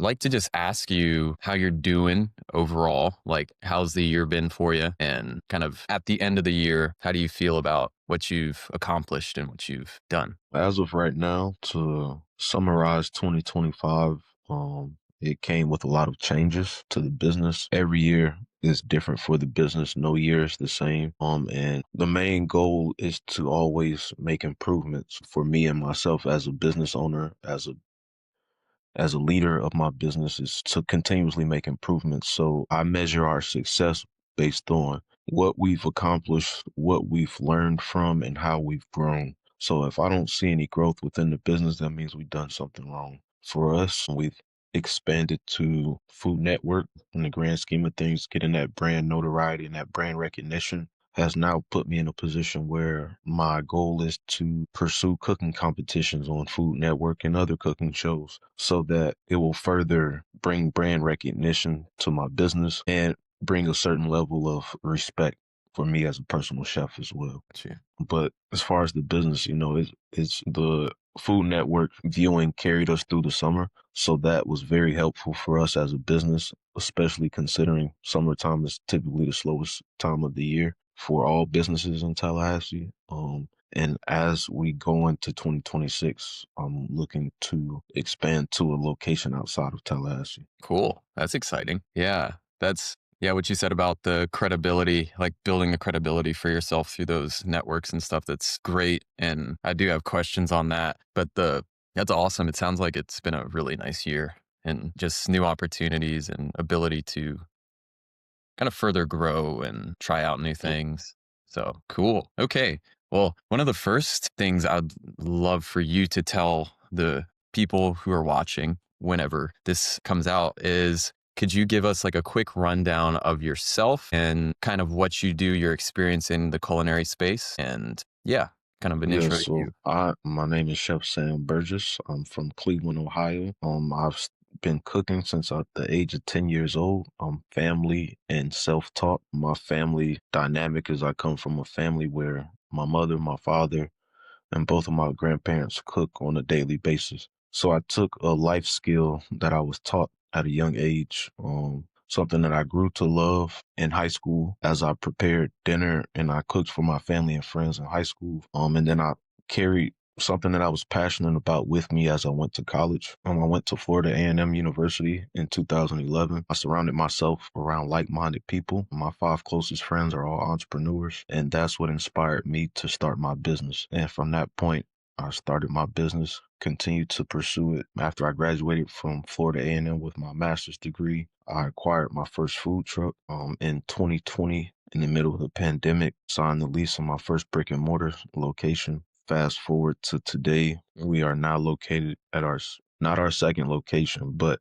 I'd like to just ask you how you're doing overall. Like, how's the year been for you? And kind of at the end of the year, how do you feel about what you've accomplished and what you've done? As of right now, to summarize 2025, it came with a lot of changes to the business. Every year is different for the business. No year is the same. And the main goal is to always make improvements for me and myself as a business owner, as a leader of my business is to continuously make improvements. So I measure our success based on what we've accomplished, what we've learned from, and how we've grown. So if I don't see any growth within the business, that means we've done something wrong. For us, we've expanded to Food Network in the grand scheme of things, getting that brand notoriety and that brand recognition has now put me in a position where my goal is to pursue cooking competitions on Food Network and other cooking shows so that it will further bring brand recognition to my business and bring a certain level of respect for me as a personal chef as well. Gotcha. But as far as the business, it's the Food Network viewing carried us through the summer. So that was very helpful for us as a business, especially considering summertime is typically the slowest time of the year for all businesses in Tallahassee. And as we go into 2026, I'm looking to expand to a location outside of Tallahassee. Cool. That's exciting. Yeah. Yeah, what you said about the credibility, like building the credibility for yourself through those networks and stuff. That's great. And I do have questions on that, but that's awesome. It sounds like it's been a really nice year and just new opportunities and ability to kind of further grow and try out new things. So cool. Okay. Well, one of the first things I'd love for you to tell the people who are watching whenever this comes out is, could you give us like a quick rundown of yourself and kind of what you do, your experience in the culinary space, and yeah, kind of an Yeah, intro to you. so my name is Chef Sam Burgess. I'm from Cleveland, Ohio. Been cooking since the age of 10 years old. I'm family and self-taught. My family dynamic is I come from a family where my mother, my father, and both of my grandparents cook on a daily basis. So I took a life skill that I was taught at a young age, something that I grew to love in high school as I prepared dinner and I cooked for my family and friends in high school. And then I carried something that I was passionate about with me as I went to college. I went to Florida A&M University in 2011. I surrounded myself around like-minded people. My five closest friends are all entrepreneurs, and that's what inspired me to start my business. And from that point, I started my business, continued to pursue it. After I graduated from Florida A&M with my master's degree, I acquired my first food truck in 2020 in the middle of the pandemic, signed the lease on my first brick and mortar location. Fast forward to today, we are now located at not our second location, but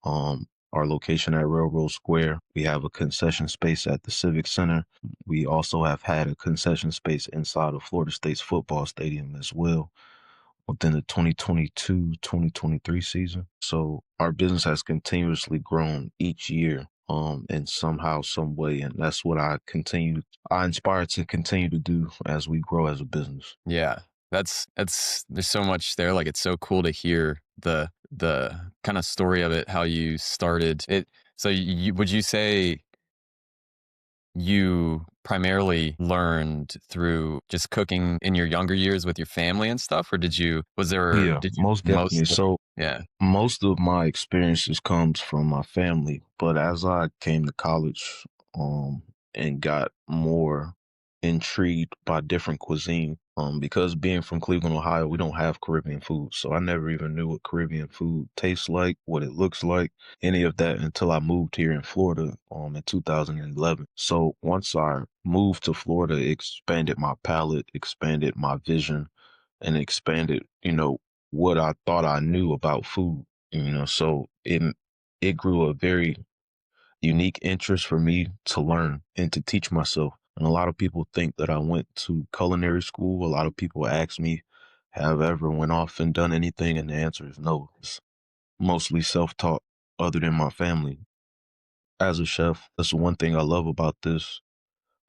our location at Railroad Square. We have a concession space at the Civic Center. We also have had a concession space inside of Florida State's football stadium as well within the 2022-2023 season. So our business has continuously grown each year in somehow, some way. And that's what I inspire to continue to do as we grow as a business. Yeah. There's so much there. Like, it's so cool to hear the kind of story of it, how you started it. So would you say you primarily learned through just cooking in your younger years with your family and stuff, or Yeah, did you most definitely. mostly? So Yeah. most of my experiences comes from my family, but as I came to college, and got more intrigued by different cuisine, because being from Cleveland, Ohio, we don't have Caribbean food, so I never even knew what Caribbean food tastes like, what it looks like, any of that until I moved here in Florida, in 2011. So once I moved to Florida, it expanded my palate, expanded my vision, and expanded, what I thought I knew about food, so it grew a very unique interest for me to learn and to teach myself. And a lot of people think that I went to culinary school. A lot of people ask me, have I ever went off and done anything? And the answer is no. It's mostly self-taught other than my family. As a chef, that's the one thing I love about this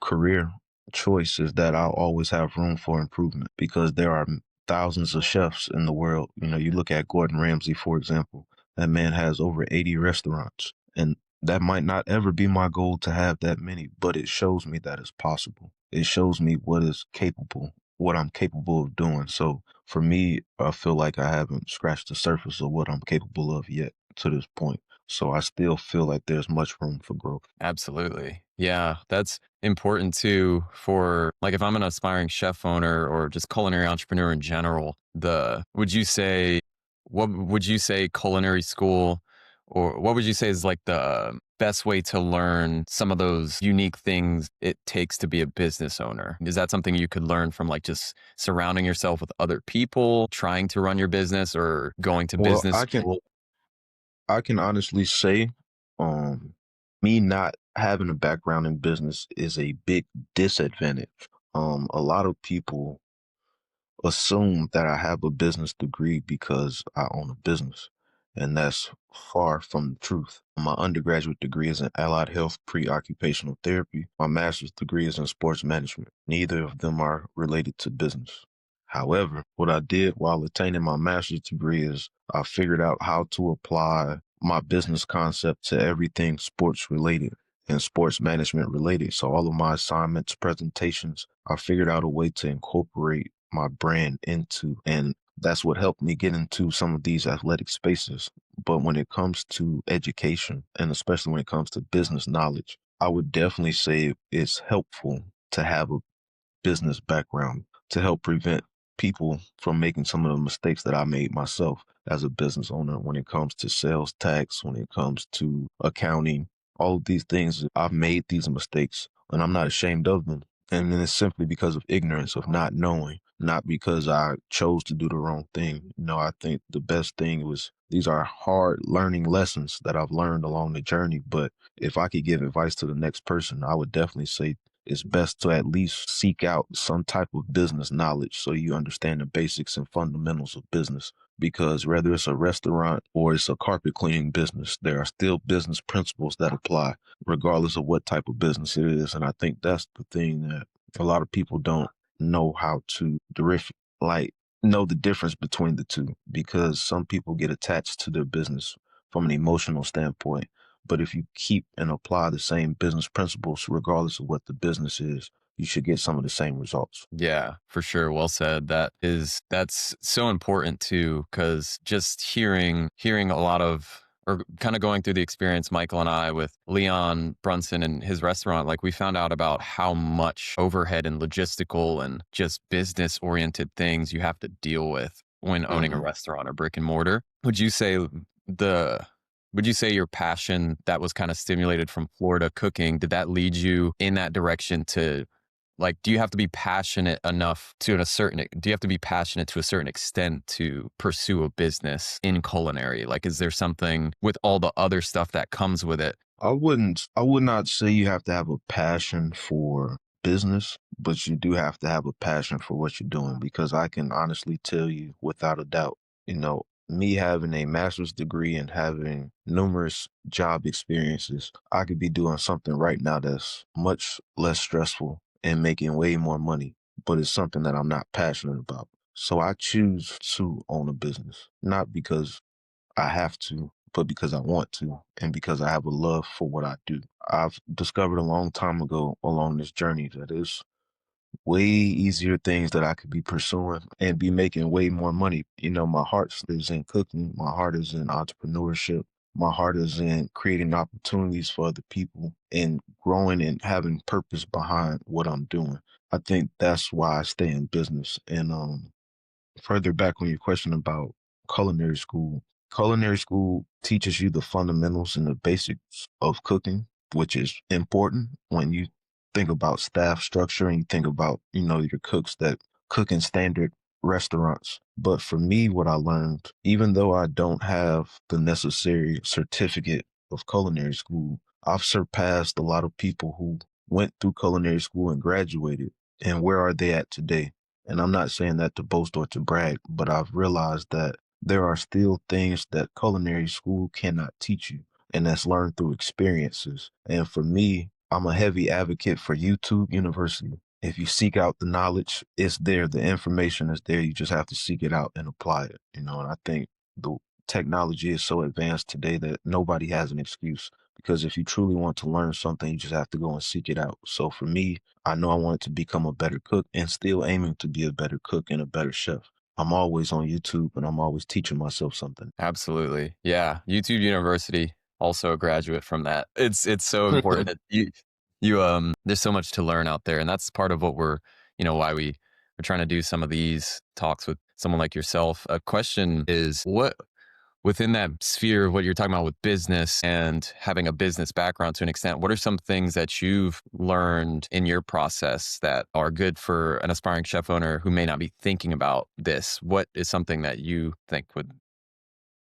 career choice is that I'll always have room for improvement because there are thousands of chefs in the world. You look at Gordon Ramsay, for example. That man has over 80 restaurants. And that might not ever be my goal to have that many, but it shows me that it's possible. It shows me what I'm capable of doing. So for me, I feel like I haven't scratched the surface of what I'm capable of yet to this point. So I still feel like there's much room for growth. Absolutely. Yeah, that's important too for like if I'm an aspiring chef owner or just culinary entrepreneur in general, the would you say what would you say culinary school or what would you say is like the best way to learn some of those unique things it takes to be a business owner? Is that something you could learn from like just surrounding yourself with other people, trying to run your business or going to Well, business school? I can honestly say, um, me not having a background in business is a big disadvantage. A lot of people assume that I have a business degree because I own a business, and that's far from the truth. My undergraduate degree is in allied health pre-occupational therapy. My master's degree is in sports management. Neither of them are related to business. However, what I did while attaining my master's degree is I figured out how to apply my business concept to everything sports related and sports management related. So all of my assignments, presentations, I figured out a way to incorporate my brand into. And that's what helped me get into some of these athletic spaces. But when it comes to education, and especially when it comes to business knowledge, I would definitely say it's helpful to have a business background to help prevent people from making some of the mistakes that I made myself as a business owner when it comes to sales tax, when it comes to accounting, all of these things. I've made these mistakes and I'm not ashamed of them. And then it's simply because of ignorance, of not knowing, not because I chose to do the wrong thing. I think the best thing was these are hard learning lessons that I've learned along the journey. But if I could give advice to the next person, I would definitely say it's best to at least seek out some type of business knowledge so you understand the basics and fundamentals of business. Because whether it's a restaurant or it's a carpet cleaning business, there are still business principles that apply, regardless of what type of business it is. And I think that's the thing that a lot of people don't know how to like know the difference between the two, because some people get attached to their business from an emotional standpoint. But if you keep and apply the same business principles, regardless of what the business is, you should get some of the same results. Yeah, for sure. Well said. That's so important too, because just hearing a lot of or kind of going through the experience Michael and I with Leon Brunson and his restaurant, like we found out about how much overhead and logistical and just business oriented things you have to deal with when owning a Hmm. restaurant or brick and mortar. The would you say your passion that was kind of stimulated from Florida cooking, did that lead you in that direction to like, do you have to be passionate enough do you have to be passionate to a certain extent to pursue a business in culinary? Like, is there something with all the other stuff that comes with it? I would not say you have to have a passion for business, but you do have to have a passion for what you're doing, because I can honestly tell you without a doubt, me having a master's degree and having numerous job experiences, I could be doing something right now that's much less stressful and making way more money, but it's something that I'm not passionate about. So I choose to own a business, not because I have to, but because I want to, and because I have a love for what I do. I've discovered a long time ago along this journey that there's way easier things that I could be pursuing and be making way more money. My heart is in cooking, my heart is in entrepreneurship, my heart is in creating opportunities for other people and growing and having purpose behind what I'm doing. I think that's why I stay in business. And further back on your question about culinary school, culinary school teaches you the fundamentals and the basics of cooking, which is important when you think about staff structure and you think about, your cooks that cook in standard restaurants. But for me, what I learned, even though I don't have the necessary certificate of culinary school, I've surpassed a lot of people who went through culinary school and graduated. And where are they at today? And I'm not saying that to boast or to brag, but I've realized that there are still things that culinary school cannot teach you, and that's learned through experiences. And for me, I'm a heavy advocate for YouTube University. If you seek out the knowledge, it's there. The information is there. You just have to seek it out and apply it. And I think the technology is so advanced today that nobody has an excuse. Because if you truly want to learn something, you just have to go and seek it out. So for me, I know I wanted to become a better cook and still aiming to be a better cook and a better chef. I'm always on YouTube and I'm always teaching myself something. Absolutely. Yeah. YouTube University, also a graduate from that. It's so important that you there's so much to learn out there. And that's part of what why we're trying to do some of these talks with someone like yourself. A question is what within that sphere of what you're talking about with business and having a business background to an extent, what are some things that you've learned in your process that are good for an aspiring chef owner who may not be thinking about this? What is something that you think would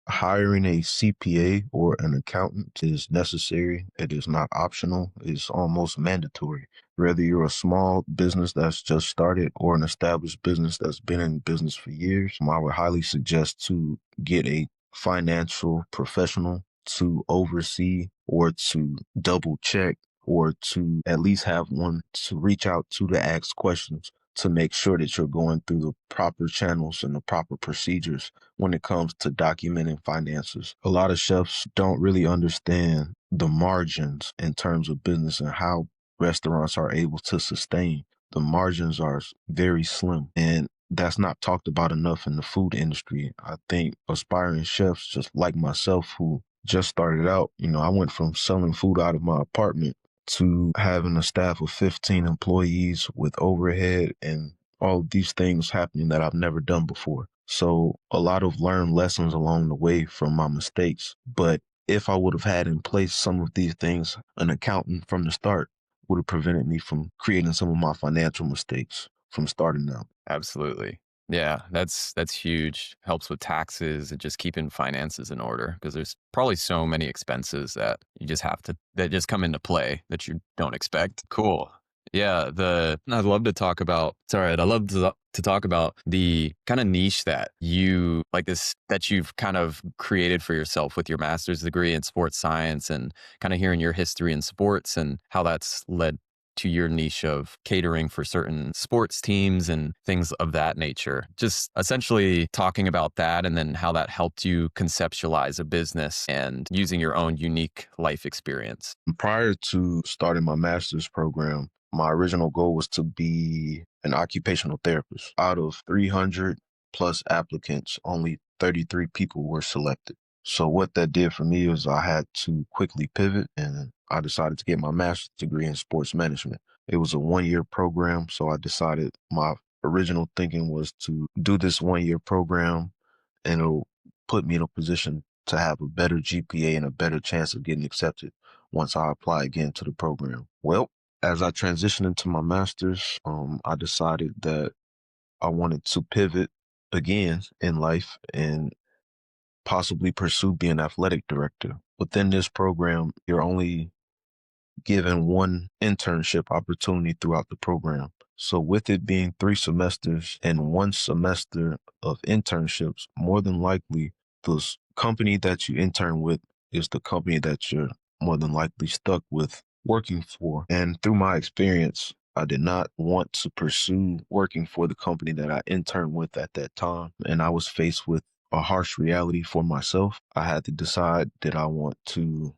Hiring a CPA or an accountant is necessary. It is not optional. It's almost mandatory. Whether you're a small business that's just started or an established business that's been in business for years, I would highly suggest to get a financial professional to oversee or to double check or to at least have one to reach out to ask questions to make sure that you're going through the proper channels and the proper procedures when it comes to documenting finances. A lot of chefs don't really understand the margins in terms of business and how restaurants are able to sustain. The margins are very slim, and that's not talked about enough in the food industry. I think aspiring chefs, just like myself, who just started out, I went from selling food out of my apartment to having a staff of 15 employees with overhead and all of these things happening that I've never done before. So a lot of learned lessons along the way from my mistakes. But if I would have had in place some of these things, an accountant from the start would have prevented me from creating some of my financial mistakes from starting out. absolutely. Yeah, that's huge. Helps with taxes and just keeping finances in order because there's probably so many expenses that you just have to that just come into play that you don't expect. Cool. Yeah, the I'd love to talk about sorry, I'd love to talk about the kind of niche that you like this that you've kind of created for yourself with your master's degree in sports science and kind of hearing your history in sports and how that's led to your niche of catering for certain sports teams and things of that nature. Just essentially talking about that and then how that helped you conceptualize a business and using your own unique life experience. Prior to starting my master's program, my original goal was to be an occupational therapist. Out of 300 plus applicants, only 33 people were selected. So what that did for me was I had to quickly pivot and I decided to get my master's degree in sports management. It was a 1 year program, so I decided my original thinking was to do this 1 year program and it'll put me in a position to have a better GPA and a better chance of getting accepted once I apply again to the program. Well, as I transitioned into my master's, I decided that I wanted to pivot again in life and possibly pursue being athletic director. Within this program, you're only given one internship opportunity throughout the program. So with it being 3 semesters and 1 semester of internships, more than likely company that you intern with is the company that you're more than likely stuck with working for. And through my experience, I did not want to pursue working for the company that I interned with at that time. And I was faced with a harsh reality for myself. I had to decide, did I want to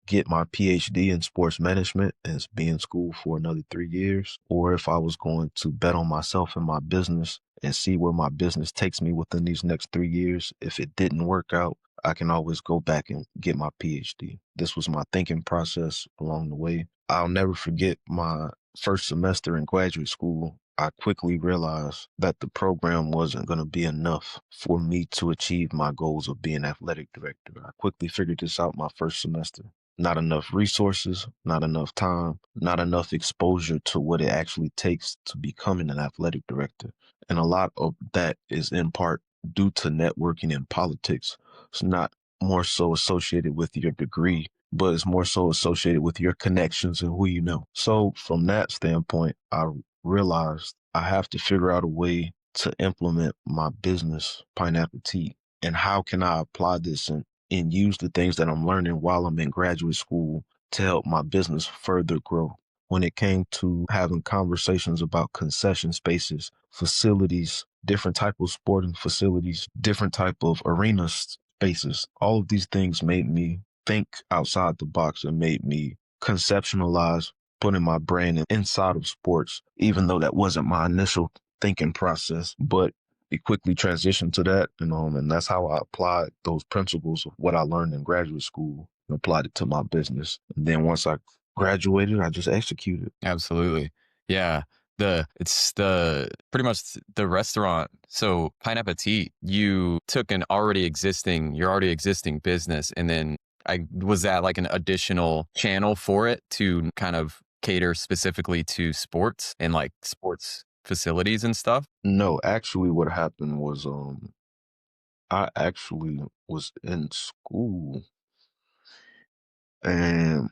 get my PhD in sports management and be in school for another 3 years, or if I was going to bet on myself and my business and see where my business takes me within these next 3 years. If it didn't work out, I can always go back and get my PhD. This was my thinking process along the way. I'll never forget my first semester in graduate school. I quickly realized that the program wasn't going to be enough for me to achieve my goals of being athletic director. I quickly figured this out my first semester. Not enough resources, not enough time, not enough exposure to what it actually takes to becoming an athletic director. And a lot of that is in part due to networking and politics. It's not more so associated with your degree, but it's more so associated with your connections and who you know. So from that standpoint, I realized I have to figure out a way to implement my business, Pineappétit, and how can I apply this and use the things that I'm learning while I'm in graduate school to help my business further grow. When it came to having conversations about concession spaces, facilities, different type of sporting facilities, different type of arena spaces. All of these things made me think outside the box and made me conceptualize putting my brain inside of sports, even though that wasn't my initial thinking process. But it quickly transitioned to that, and that's how I applied those principles of what I learned in graduate school and applied it to my business. And then once I graduated, I just executed. Absolutely. Yeah. It's the pretty much the restaurant. So Pineappetit, you took your already existing business, and then I was that like an additional channel for it to kind of cater specifically to sports and like sports facilities and stuff. No, actually what happened was I actually was in school and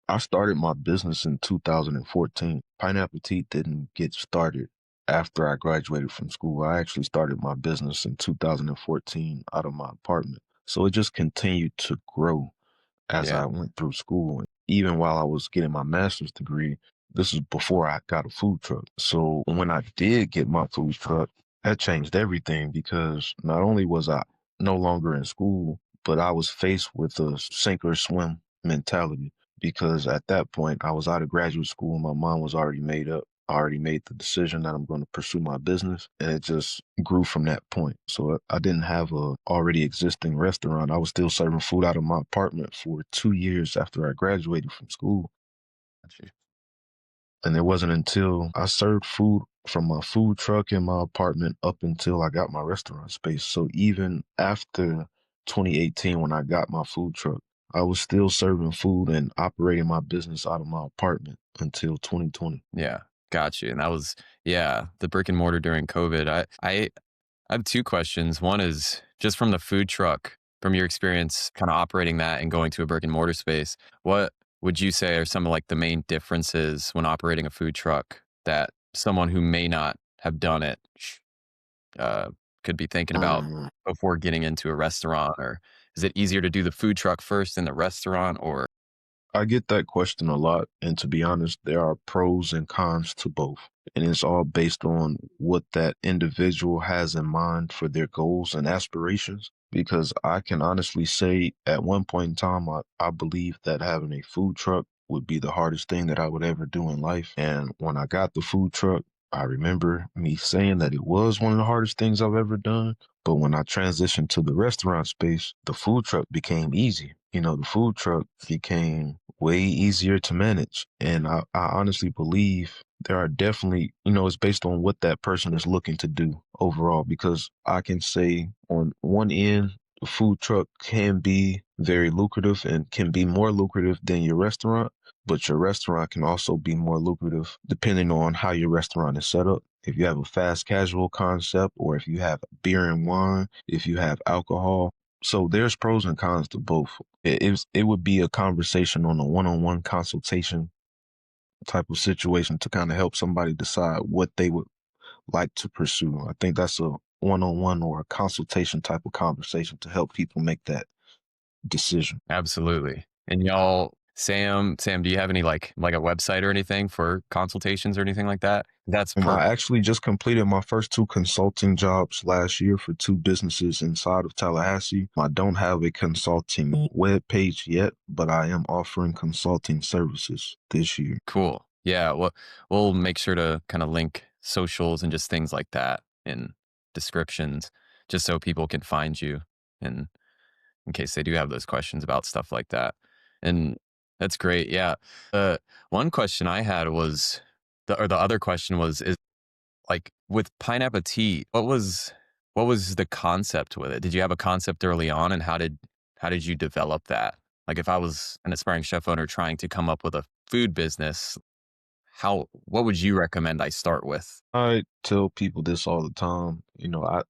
I started my business in 2014. Pineappetit didn't get started after I graduated from school. I actually started my business in 2014 out of my apartment. So it just continued to grow as Yeah. I went through school. And even while I was getting my master's degree, this is before I got a food truck. So when I did get my food truck, that changed everything because not only was I no longer in school, but I was faced with a sink or swim mentality because at that point I was out of graduate school. My mind was already made up. I already made the decision that I'm going to pursue my business, and it just grew from that point. So I didn't have a already existing restaurant. I was still serving food out of my apartment for 2 years after I graduated from school. Gotcha. And it wasn't until I served food from my food truck in my apartment up until I got my restaurant space. So even after 2018, when I got my food truck, I was still serving food and operating my business out of my apartment until 2020. Yeah. Got you. And that was, yeah, the brick and mortar during COVID. I have two questions. One is just from the food truck, from your experience kind of operating that and going to a brick and mortar space, what would you say are some of like the main differences when operating a food truck that someone who may not have done it uh, could be thinking about Um, before getting into a restaurant? Or is it easier to do the food truck first in the restaurant? Or I get that question a lot, and to be honest, there are pros and cons to both. And it's all based on what that individual has in mind for their goals and aspirations. Because I can honestly say at one point in time, I believe that having a food truck would be the hardest thing that I would ever do in life. And when I got the food truck, I remember me saying that it was one of the hardest things I've ever done. But when I transitioned to the restaurant space, the food truck became easy. The food truck became way easier to manage. And I honestly believe there are definitely, it's based on what that person is looking to do overall. Because I can say on one end, the food truck can be very lucrative and can be more lucrative than your restaurant, but your restaurant can also be more lucrative depending on how your restaurant is set up. If you have a fast casual concept, or if you have beer and wine, if you have alcohol. So there's pros and cons to both. It would be a conversation on a one-on-one consultation type of situation to kind of help somebody decide what they would like to pursue. I think that's a one-on-one or a consultation type of conversation to help people make that decision. absolutely. And y'all, Sam, do you have any like a website or anything for consultations or anything like that? That's I perfect. actually just completed my first two consulting jobs last year for two businesses inside of Tallahassee. I don't have a consulting web page yet, but I am offering consulting services this year. Cool. Yeah, we'll make sure to kind of link socials and just things like that in descriptions, just so people can find you, and in case they do have those questions about stuff like that. And that's great. Yeah. One question I had was the other question was is like with Pineapple Tea, what was the concept with it? Did you have a concept early on, and how did you develop that? Like if I was an aspiring chef owner trying to come up with a food business, what would you recommend I start with? I tell people this all the time.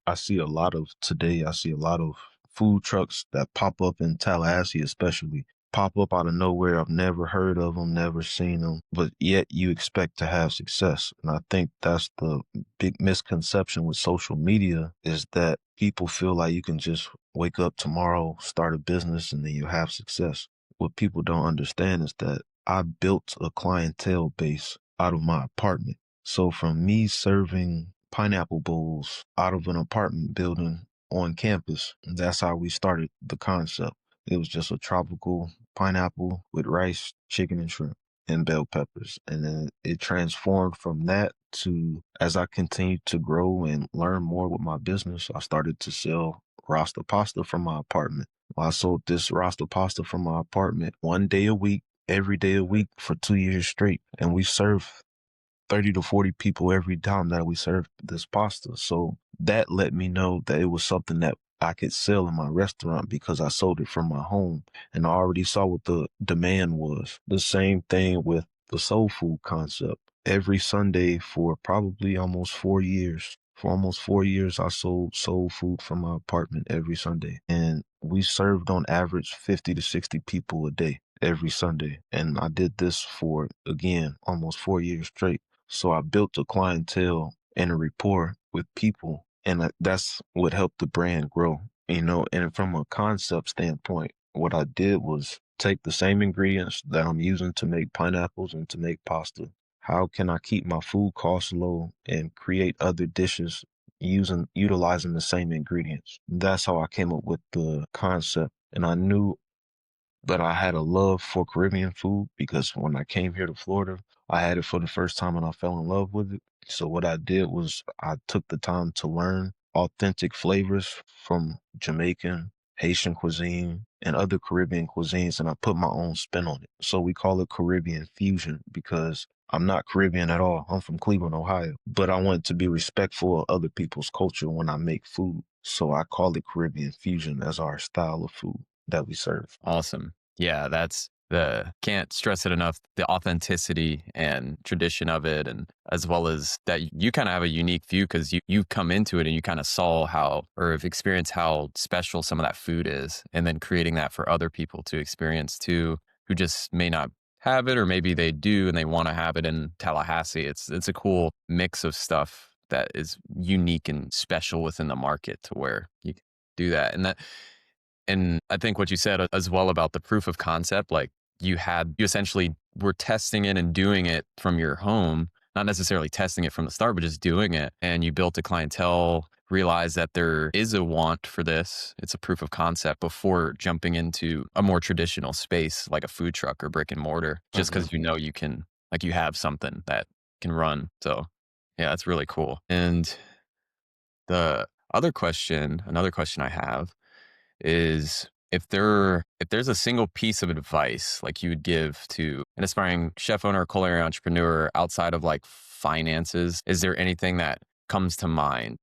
I see a lot of today, I see a lot of food trucks that pop up in Tallahassee, especially pop up out of nowhere. I've never heard of them, never seen them, but yet you expect to have success. And I think that's the big misconception with social media is that people feel like you can just wake up tomorrow, start a business, and then you have success. What people don't understand is that I built a clientele base out of my apartment. So from me serving pineapple bowls out of an apartment building on campus. And that's how we started the concept. It was just a tropical pineapple with rice, chicken, and shrimp and bell peppers. And then it transformed from that to, as I continued to grow and learn more with my business, I started to sell Rasta pasta from my apartment. I sold this Rasta pasta from my apartment 1 day a week, every day a week for 2 years straight. And we served 30 to 40 people every time that we served this pasta. So that let me know that it was something that I could sell in my restaurant because I sold it from my home and I already saw what the demand was. The same thing with the soul food concept. Every Sunday for probably almost 4 years. For almost 4 years, I sold soul food from my apartment every Sunday. And we served on average 50 to 60 people a day every Sunday. And I did this for, again, almost 4 years straight. So I built a clientele and a rapport with people. And that's what helped the brand grow, and from a concept standpoint, what I did was take the same ingredients that I'm using to make pineapples and to make pasta. How can I keep my food costs low and create other dishes utilizing the same ingredients? That's how I came up with the concept. And I knew but I had a love for Caribbean food because when I came here to Florida, I had it for the first time and I fell in love with it. So what I did was I took the time to learn authentic flavors from Jamaican, Haitian cuisine, and other Caribbean cuisines, and I put my own spin on it. So we call it Caribbean fusion because I'm not Caribbean at all. I'm from Cleveland, Ohio, but I want to be respectful of other people's culture when I make food. So I call it Caribbean fusion as our style of food that we serve. Awesome. Yeah, that's the can't stress it enough, the authenticity and tradition of it, and as well as that you kind of have a unique view because you come into it and you kind of saw how or have experienced how special some of that food is, and then creating that for other people to experience too, who just may not have it, or maybe they do and they want to have it in Tallahassee. It's a cool mix of stuff that is unique and special within the market to where you can do that. And I think what you said as well about the proof of concept, like you essentially were testing it and doing it from your home, not necessarily testing it from the start, but just doing it. And you built a clientele, realized that there is a want for this. It's a proof of concept before jumping into a more traditional space like a food truck or brick and mortar, just Mhm. because you can, like you have something that can run. So yeah, that's really cool. And another question I have is if there's a single piece of advice like you would give to an aspiring chef owner or culinary entrepreneur outside of like finances, is there anything that comes to mind?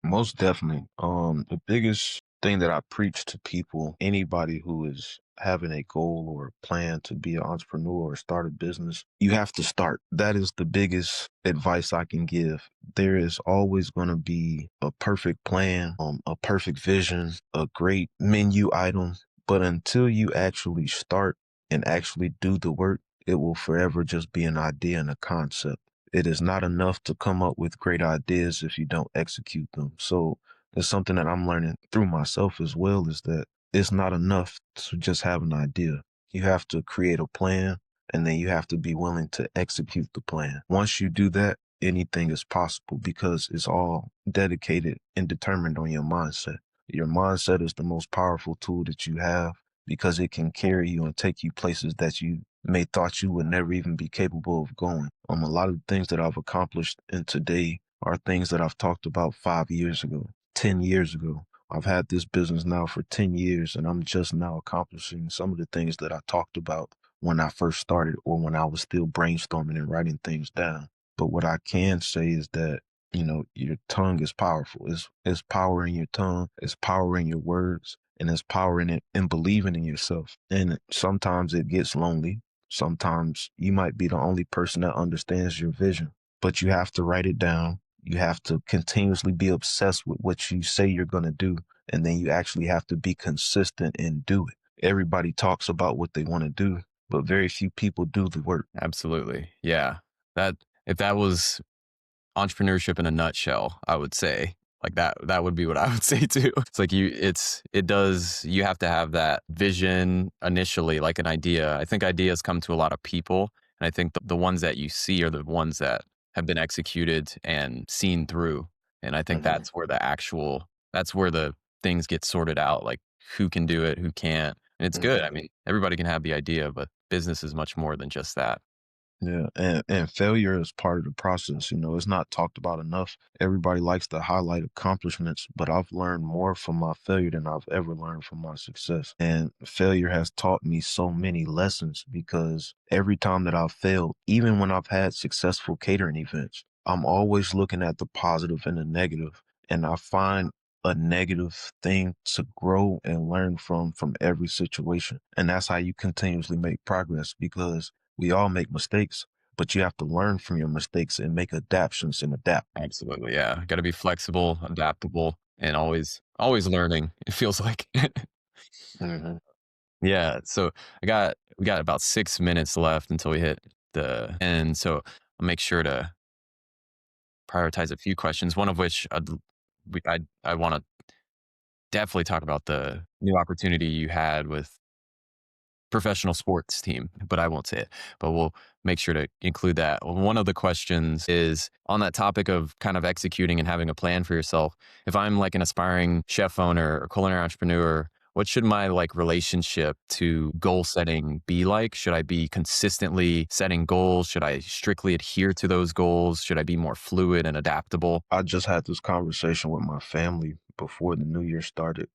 Most definitely. The biggest thing that I preach to people, anybody who is having a goal or a plan to be an entrepreneur or start a business, you have to start. That is the biggest advice I can give. There is always going to be a perfect plan, a perfect vision, a great menu item, but until you actually start and actually do the work, it will forever just be an idea and a concept. It is not enough to come up with great ideas if you don't execute them. So it's something that I'm learning through myself as well is that it's not enough to just have an idea. You have to create a plan and then you have to be willing to execute the plan. Once you do that, anything is possible because it's all dedicated and determined on your mindset. Your mindset is the most powerful tool that you have because it can carry you and take you places that you may thought you would never even be capable of going. A lot of the things that I've accomplished in today are things that I've talked about 5 years ago, 10 years ago. I've had this business now for 10 years and I'm just now accomplishing some of the things that I talked about when I first started or when I was still brainstorming and writing things down. But what I can say is that, your tongue is powerful. It's power in your tongue, it's power in your words, and it's power in it in believing in yourself. And sometimes it gets lonely. Sometimes you might be the only person that understands your vision, but you have to write it down. You have to continuously be obsessed with what you say you're going to do. And then you actually have to be consistent and do it. Everybody talks about what they want to do, but very few people do the work. Absolutely. Yeah. That if that was entrepreneurship in a nutshell, I would say like that would be what I would say too. It's like you have to have that vision initially, like an idea. I think ideas come to a lot of people. And I think the ones that you see are the ones that have been executed and seen through. And I think Mhm, that's where the things get sorted out, like who can do it, who can't. And it's good. mhm. I mean, everybody can have the idea, but business is much more than just that. Yeah, and failure is part of the process. It's not talked about enough. Everybody likes to highlight accomplishments, but I've learned more from my failure than I've ever learned from my success. And failure has taught me so many lessons because every time that I've failed, even when I've had successful catering events, I'm always looking at the positive and the negative, and I find a negative thing to grow and learn from every situation. And that's how you continuously make progress because we all make mistakes, but you have to learn from your mistakes and make adaptations and adapt. Absolutely. Yeah. Got to be flexible, adaptable, and always learning. It feels like. Mhm. Yeah. So we got about 6 minutes left until we hit the end. So I'll make sure to prioritize a few questions. One of which I want to definitely talk about the new opportunity you had with professional sports team, but I won't say it, but we'll make sure to include that. One of the questions is on that topic of kind of executing and having a plan for yourself. If I'm like an aspiring chef owner or culinary entrepreneur, what should my like relationship to goal setting be like? Should I be consistently setting goals? Should I strictly adhere to those goals? Should I be more fluid and adaptable? I just had this conversation with my family before the new year started.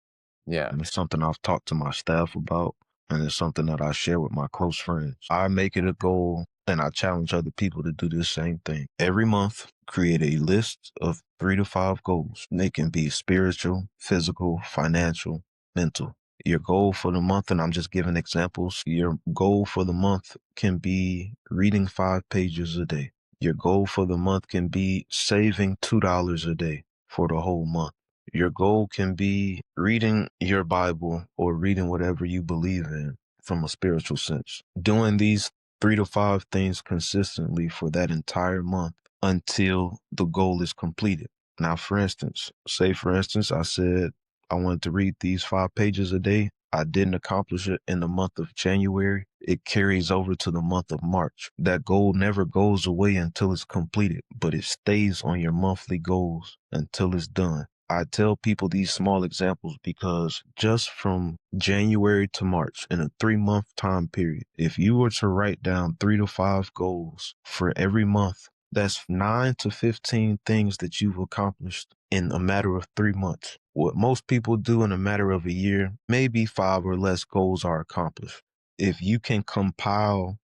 Yeah, And it's something I've talked to my staff about, and it's something that I share with my close friends. I make it a goal, and I challenge other people to do the same thing. Every month, create a list of 3 to 5 goals. They can be spiritual, physical, financial, mental. Your goal for the month, and I'm just giving examples, your goal for the month can be reading 5 pages a day. Your goal for the month can be saving $2 a day for the whole month. Your goal can be reading your Bible or reading whatever you believe in from a spiritual sense. Doing these 3 to 5 things consistently for that entire month until the goal is completed. Now, for instance, I said I wanted to read these 5 pages a day. I didn't accomplish it in the month of January. It carries over to the month of March. That goal never goes away until it's completed, but it stays on your monthly goals until it's done. I tell people these small examples because just from January to March in a 3 month time period, if you were to write down 3 to 5 goals for every month, that's 9 to 15 things that you've accomplished in a matter of 3 months. What most people do in a matter of a year, maybe 5 or less goals are accomplished. If you can compile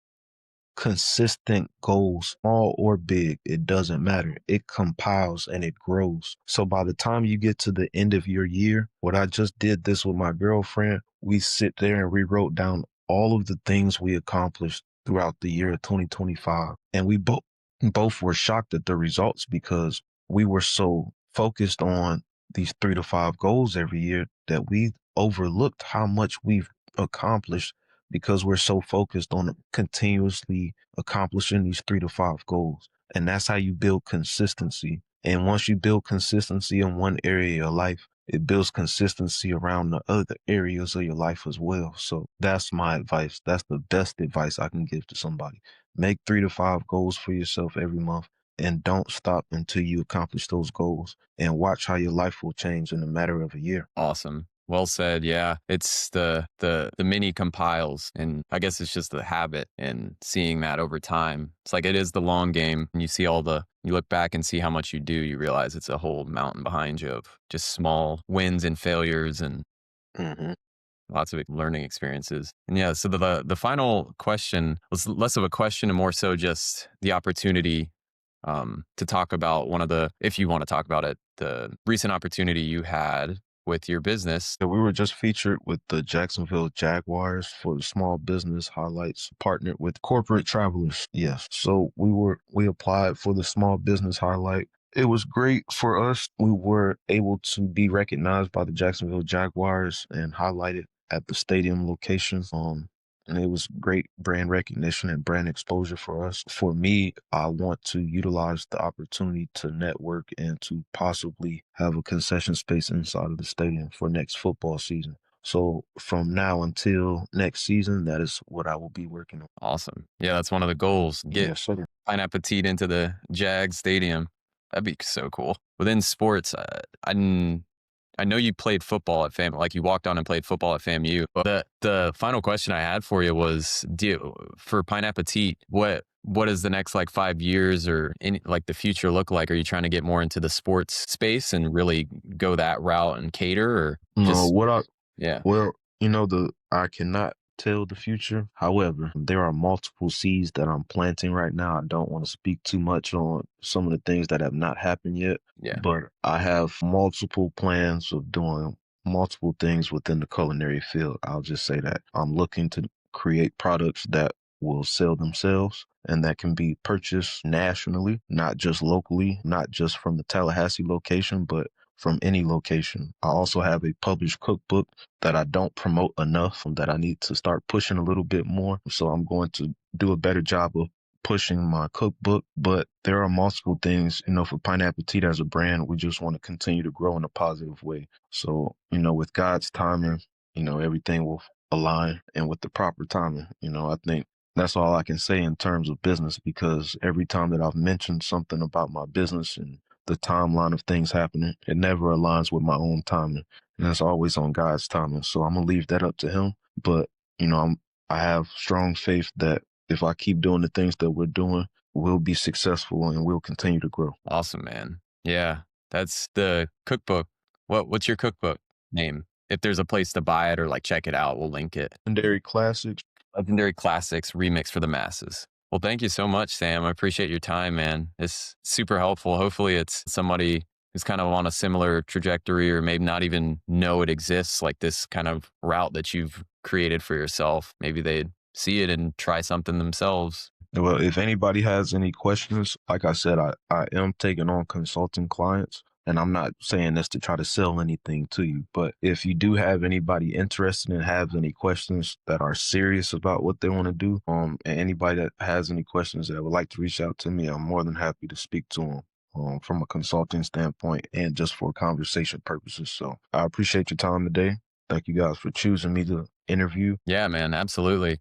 consistent goals, small or big, it doesn't matter. It compiles and it grows. So by the time you get to the end of your year, what I just did this with my girlfriend, we sit there and we wrote down all of the things we accomplished throughout the year of 2025. And we both were shocked at the results because we were so focused on these 3 to 5 goals every year that we overlooked how much we've accomplished because we're so focused on continuously accomplishing these 3 to 5 goals. And that's how you build consistency. And once you build consistency in one area of your life, it builds consistency around the other areas of your life as well. So that's my advice. That's the best advice I can give to somebody. Make 3 to 5 goals for yourself every month and don't stop until you accomplish those goals and watch how your life will change in a matter of a year. awesome. Well said. Yeah, it's the mini compiles, and I guess it's just the habit and seeing that over time. It's like it is the long game, and you look back and see how much you do. You realize it's a whole mountain behind you of just small wins and failures, and Hmm. lots of learning experiences. And yeah, so the final question was less of a question and more so just the opportunity to talk about one of the, if you want to talk about it, the recent opportunity you had with your business. Yeah, we were just featured with the Jacksonville Jaguars for the small business highlights, partnered with corporate travelers. Yes. So we applied for the small business highlight. It was great for us. We were able to be recognized by the Jacksonville Jaguars and highlighted at the stadium location. And it was great brand recognition and brand exposure for us. For me, I want to utilize the opportunity to network and to possibly have a concession space inside of the stadium for next football season. So from now until next season, that is what I will be working on. Awesome. Yeah, that's one of the goals. Get Yes, sir. Pineappetit into the Jag Stadium. That'd be so cool. Within sports, I know you played football at like you walked on and played football at FAMU. But the final question I had for you was, for Pineappetit, what is the next like 5 years or any like the future look like? Are you trying to get more into the sports space and really go that route and cater, or No, just what I yeah, Well, the I cannot tell the future. However, there are multiple seeds that I'm planting right now. I don't want to speak too much on some of the things that have not happened yet, yeah, but I have multiple plans of doing multiple things within the culinary field. I'll just say that I'm looking to create products that will sell themselves and that can be purchased nationally, not just locally, not just from the Tallahassee location, but from any location. I also have a published cookbook that I don't promote enough and that I need to start pushing a little bit more. So I'm going to do a better job of pushing my cookbook. But there are multiple things, for Pineappetit as a brand, we just want to continue to grow in a positive way. So, with God's timing, everything will align, and with the proper timing, I think that's all I can say in terms of business, because every time that I've mentioned something about my business and the timeline of things happening, it never aligns with my own timing. And it's always on God's timing. So I'm gonna leave that up to him. But, I have strong faith that if I keep doing the things that we're doing, we'll be successful and we'll continue to grow. awesome, man. Yeah, that's the cookbook. What's your cookbook name? If there's a place to buy it or like check it out, we'll link it. Legendary classics. Legendary Classics Remix for the Masses. Well, thank you so much, Sam. I appreciate your time, man. It's super helpful. Hopefully, it's somebody who's kind of on a similar trajectory or maybe not even know it exists, like this kind of route that you've created for yourself. Maybe they'd see it and try something themselves. Well, if anybody has any questions, like I said, I am taking on consulting clients. And I'm not saying this to try to sell anything to you, but if you do have anybody interested and have any questions that are serious about what they want to do, and anybody that has any questions that would like to reach out to me, I'm more than happy to speak to them, from a consulting standpoint and just for conversation purposes. So I appreciate your time today. Thank you guys for choosing me to interview. Yeah, man, absolutely.